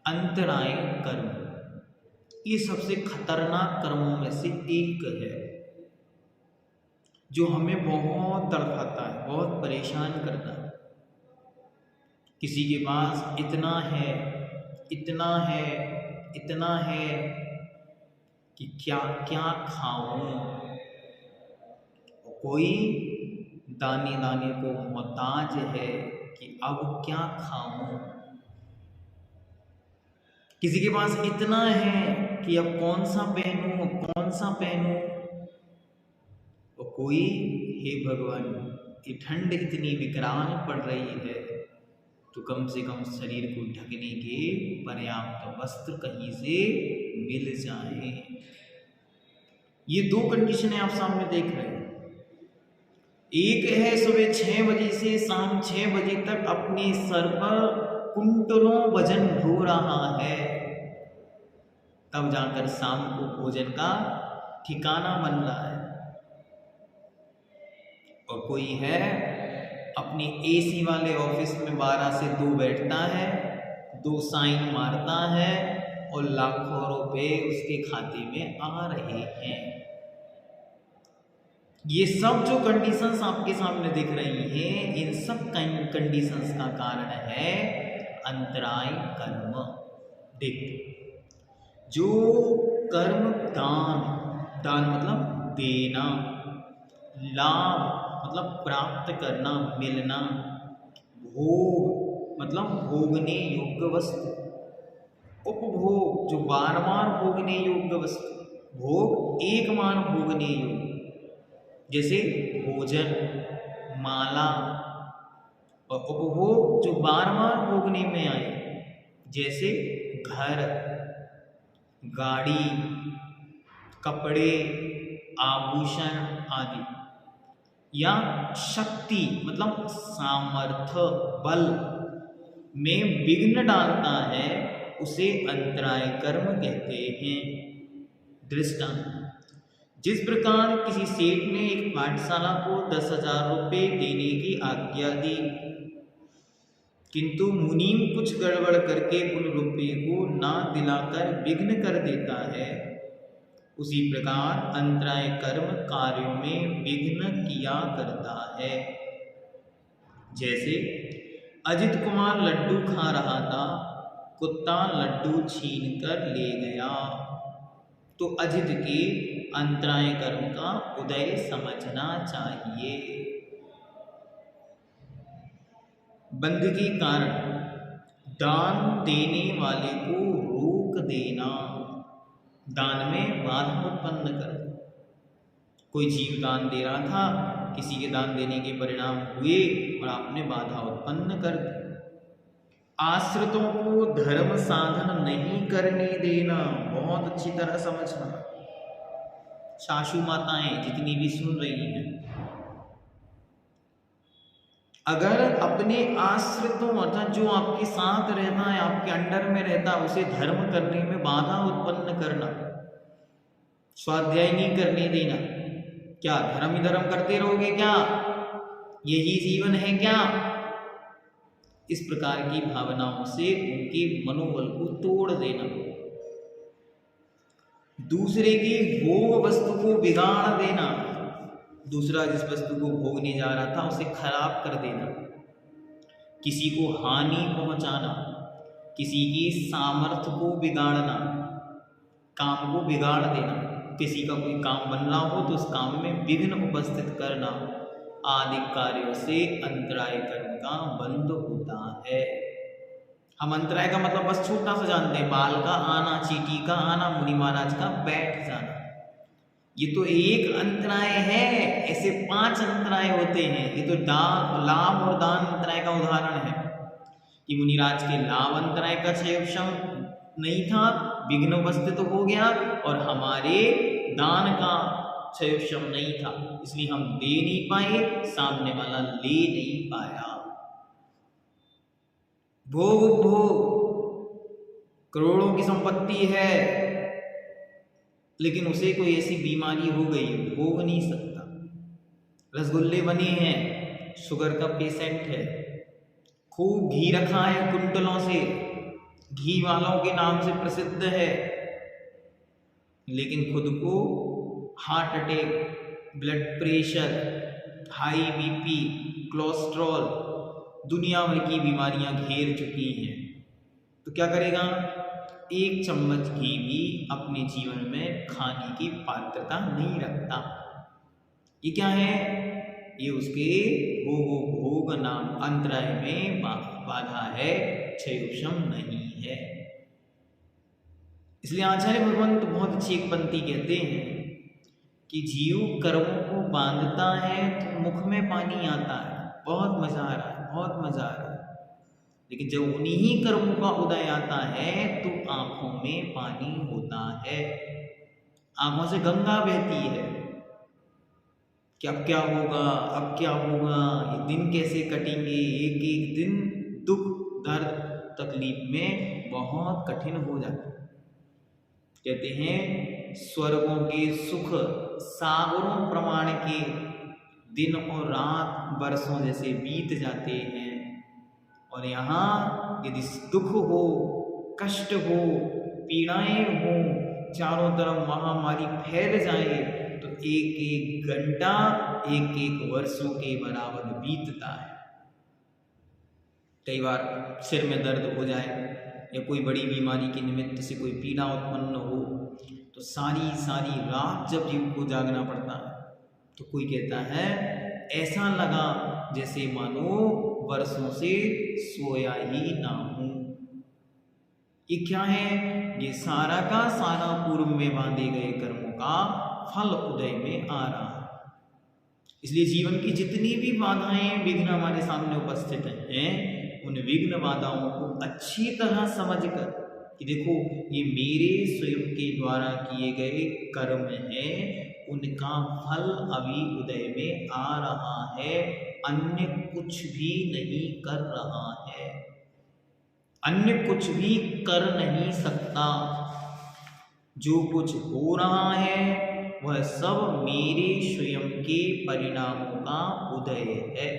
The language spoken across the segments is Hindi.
अंतराय कर्म ये सबसे खतरनाक कर्मों में से एक है, जो हमें बहुत तड़पाता है, बहुत परेशान करता है। किसी के पास इतना है, इतना है, इतना है कि क्या क्या खाऊं। कोई दाने दाने को मोहताज है कि अब क्या खाऊं। किसी के पास इतना है कि अब कौन सा पहनूं, कौन सा पहनूं। और कोई, हे भगवान, ये ठंड इतनी विकराल पड़ रही है तो कम से कम शरीर को ढकने के पर्याप्त वस्त्र कहीं से मिल जाए। ये दो कंडीशन आप सामने देख रहे हैं। एक है सुबह 6 बजे से शाम 6 बजे तक अपने सर पर कुंटलों वजन ढो रहा है, तब जाकर शाम को भोजन का ठिकाना बन रहा है। और कोई है अपने एसी वाले ऑफिस में 12 से 2 बैठता है, 2 साइन मारता है और लाखों रुपए उसके खाते में आ रहे हैं। ये सब जो कंडीशंस आपके सामने दिख रही हैं, इन सब कंडीशंस का कारण है अंतराय कर्म। देख, जो कर्म दान, दान मतलब देना, लाभ मतलब प्राप्त करना, मिलना, भोग मतलब भोगने योग्य वस्तु, उपभोग जो बार बार भोगने योग्य वस्तु, भोग एक बार भोगने योग्य, जैसे भोजन, माला, और उपभोग जो बार बार भोगने में आए, जैसे घर, गाड़ी, कपड़े, आभूषण आदि। या शक्ति मतलब सामर्थ्य, बल में विघ्न डालता है, उसे अंतराय कर्म कहते हैं। दृष्टांत, जिस प्रकार किसी सेठ ने एक पाठशाला को 10,000 रुपये देने की आज्ञा दी, किंतु मुनीम कुछ गड़बड़ करके उन रुपये को ना दिलाकर विघ्न कर देता है, उसी प्रकार अंतराय कर्म कार्यों में विघ्न किया करता है। जैसे अजित कुमार लड्डू खा रहा था, कुत्ता लड्डू छीन कर ले गया, तो अजित के अंतराय कर्म का उदय समझना चाहिए। बंध के कारण दान देने वाले को रोक देना, दान में बाधा उत्पन्न कर। कोई जीव दान दे रहा था, किसी के दान देने के परिणाम हुए और आपने बाधा उत्पन्न कर दी। आश्रितों को धर्म साधन नहीं करने देना, बहुत अच्छी तरह समझना। सासू माताएं जितनी भी सुन रही हैं, अगर अपने आश्रितों अर्थात जो आपके साथ रहता है, आपके अंडर में रहता है, उसे धर्म करने में बाधा उत्पन्न करना, स्वाध्याय नहीं करने देना, क्या धर्म ही धर्म करते रहोगे क्या, यही जीवन है क्या, इस प्रकार की भावनाओं से उनके मनोबल को तोड़ देना। दूसरे की भोग वस्तु को बिगाड़ देना, दूसरा जिस वस्तु को भोगने जा रहा था उसे खराब कर देना, किसी को हानि पहुंचाना, किसी की सामर्थ्य को बिगाड़ना, काम को बिगाड़ देना, किसी का कोई काम बन रहा हो तो उस काम में विघ्न उपस्थित करना आदि कार्यों से अंतराय कर्म का बंध होता है। हम अंतराय का मतलब बस छोटा सा जानते हैं, बाल का आना, चींटी का आना, मुनि महाराज का बैठ जाना, ये तो एक अंतराय है। ऐसे 5 अंतराय होते हैं। ये तो लाभ और दान अंतराय का उदाहरण है कि मुनिराज के लाभ अंतराय का क्षयक्षम नहीं था, विघ्न उपस्थित हो गया, और हमारे दान का क्षयक्षम नहीं था, इसलिए हम दे नहीं पाए, सामने वाला ले नहीं पाया। भोग करोड़ों की संपत्ति है, लेकिन उसे कोई ऐसी बीमारी हो गई, भोग नहीं सकता। रसगुल्ले बने हैं, शुगर का पेशेंट है, खूब घी रखा है कुंटलों से, घी वालों के नाम से प्रसिद्ध है, लेकिन खुद को heart attack, blood pressure, high BP, cholesterol, दुनिया भर की बीमारियां घेर चुकी हैं। तो क्या करेगा? एक चम्मच घी भी अपने जीवन में खाने की पात्रता नहीं रखता। ये क्या है? ये उसके भोग नाम अंतराय में बाधा है, क्षयोक्षम नहीं है। इसलिए आचार्य भगवंत बहुत अच्छी एक पंक्ति कहते हैं कि जीव कर्मों को बांधता है तो मुख में पानी आता है, बहुत मजा आ रहा है, बहुत मजा आ रहा है, लेकिन जब उन्हीं ही कर्मों का उदय आता है तो आंखों में पानी होता है, आंखों से गंगा बहती है कि अब क्या होगा, अब क्या होगा, ये दिन कैसे कटेंगे। एक एक दिन दुख, दर्द, तकलीफ में बहुत कठिन हो जाता है। कहते हैं स्वर्गों के सुख सागरों प्रमाण के, दिन और रात वर्षों जैसे बीत जाते हैं, और यहाँ यदि दुख हो, कष्ट हो, पीड़ाएं हो, चारों तरफ महामारी फैल जाए तो एक एक घंटा एक एक वर्षों के बराबर बीतता है। कई बार सिर में दर्द हो जाए या कोई बड़ी बीमारी के निमित्त से कोई पीड़ा उत्पन्न हो तो सारी सारी रात जब जीव को जागना पड़ता है तो कोई कहता है ऐसा लगा जैसे मानो वर्षों से सोया ही ना हूं। ये क्या है? ये सारा का सारा पूर्व में बांधे गए कर्मों का फल उदय में आ रहा है। इसलिए जीवन की जितनी भी बाधाएं, विघ्न हमारे सामने उपस्थित हैं, उन विघ्न बाधाओं को अच्छी तरह समझकर कि देखो ये मेरे स्वयं के द्वारा किए गए कर्म हैं, उनका फल अभी उदय में आ रहा है, अन्य कुछ भी नहीं कर रहा है, अन्य कुछ भी कर नहीं सकता। जो कुछ हो रहा है वह सब मेरे स्वयं के परिणामों का उदय है।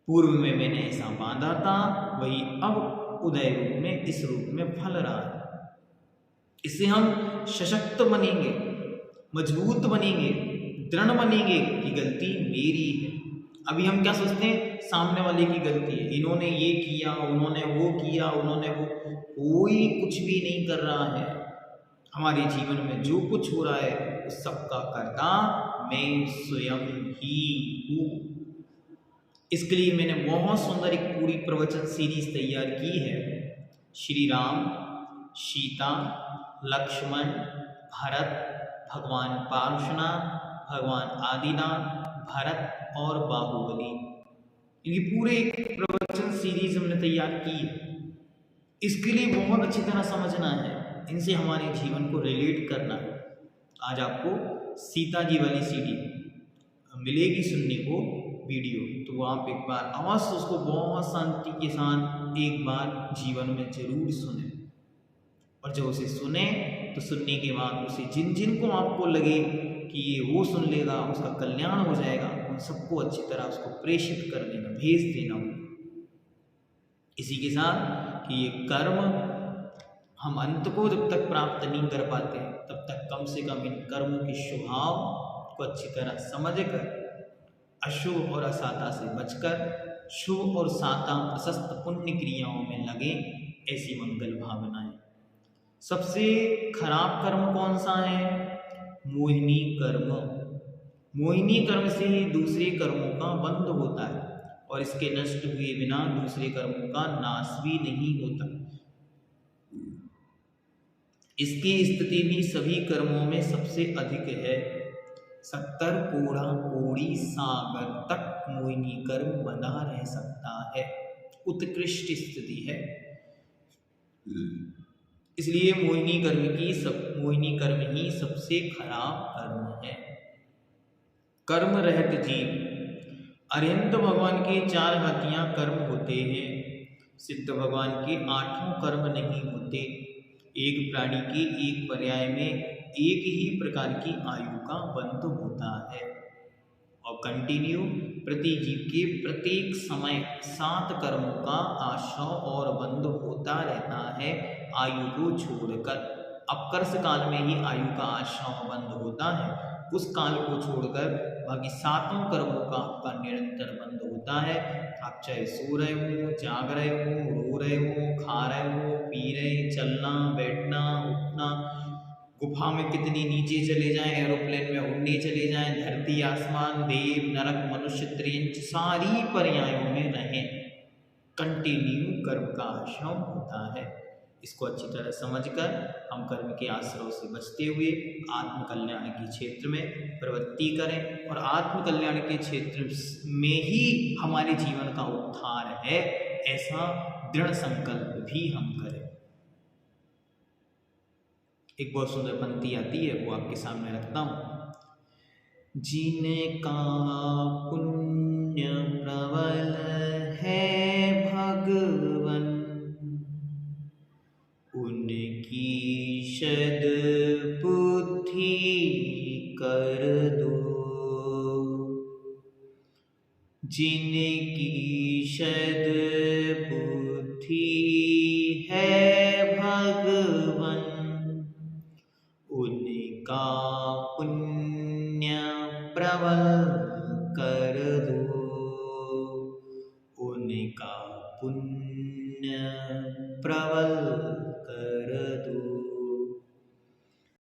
पूर्व में मैंने ऐसा बांधा था, वही अब उदय रूप में, इस रूप में फल रहा है। इससे हम सशक्त बनेंगे, मजबूत बनेंगे, दृढ़ बनेंगे कि गलती मेरी है। अभी हम क्या सोचते हैं? सामने वाले की गलती है, इन्होंने ये किया, उन्होंने वो किया, उन्होंने वो। कोई कुछ भी नहीं कर रहा है। हमारे जीवन में जो कुछ हो रहा है उस सबका कर्ता मैं स्वयं ही हूँ। इसके लिए मैंने बहुत सुंदर एक पूरी प्रवचन सीरीज तैयार की है। श्री राम, सीता, लक्ष्मण, भरत, भगवान पार्शुनाथ, भगवान आदिनाथ, भरत और बाहुबली, इनकी पूरे एक प्रवचन सीरीज हमने तैयार की है। इसके लिए बहुत अच्छी तरह समझना है, इनसे हमारे जीवन को रिलेट करना है। आज आपको सीता जी वाली सीडी मिलेगी सुनने को वीडियो, तो आप एक बार अवश्य उसको बहुत शांति के साथ एक बार जीवन में जरूर सुने। और जब उसे सुने तो सुनने के बाद उसे जिन जिन को आपको लगे कि ये वो सुन लेगा, उसका कल्याण हो जाएगा, उन सबको अच्छी तरह उसको प्रेषित कर देना, भेज देना। इसी के साथ कि ये कर्म हम अंत को जब तक प्राप्त नहीं कर पाते तब तक कम से कम इन कर्मों के स्वभाव को अच्छी तरह समझकर अशुभ और असाता से बचकर शुभ और साता प्रशस्त पुण्य क्रियाओं में लगे, ऐसी मंगल भावनाएं। सबसे खराब कर्म कौन सा है? मोहिनी कर्म। मोहिनी कर्म से ही दूसरे कर्मों का बंध होता है और इसके नष्ट हुए बिना दूसरे कर्मों का नाश भी नहीं होता। इसकी स्थिति भी सभी कर्मों में सबसे अधिक है। 70 कोड़ा कोड़ी सागर तक मोहिनी कर्म बना रह सकता है, उत्कृष्ट स्थिति है। इसलिए मोहिनी कर्म ही सबसे खराब कर्म है। कर्म रहित जीव। अरिहंत भगवान के 4 हाथियां कर्म होते हैं, सिद्ध भगवान के 8 कर्म नहीं होते। एक प्राणी के एक पर्याय में एक ही प्रकार की आयु का बंध होता है और कंटिन्यू प्रति जीव के प्रत्येक समय 7 कर्मों का आश्रव और बंध होता रहता है आयु को छोड़कर। अपकर्ष काल में ही आयु का आश्रव बंद होता है, उस काल को छोड़कर बाकी 7 कर्मों का आपका निरंतर बंद होता है। आप चाहे सो रहे हो, जाग रहे हो, रो रहे हो, खा रहे हो, पी रहे, चलना बैठना उठना, गुफा में कितनी नीचे चले जाएं, एरोप्लेन में उड़ने चले जाएं, धरती आसमान देव नरक मनुष्य त्रियंच सारी पर्यायों में रहें, कंटिन्यू कर्म का आश्रम होता है। इसको अच्छी तरह समझकर हम कर्म के आश्रय से बचते हुए आत्म कल्याण के क्षेत्र में प्रवृत्ति करें और आत्म कल्याण के क्षेत्र में ही हमारे जीवन का उद्धार है, ऐसा दृढ़ संकल्प भी हम करें। एक बहुत सुंदर पंक्ति आती है, वो आपके सामने रखता हूं। जिनका पुण्य प्रबल है भगवन, उनकी सद बुद्धि कर दो। जिनकी सद बुद्धि है भगवन, उनका पुण्य प्रबल कर दो, उनका पुण्य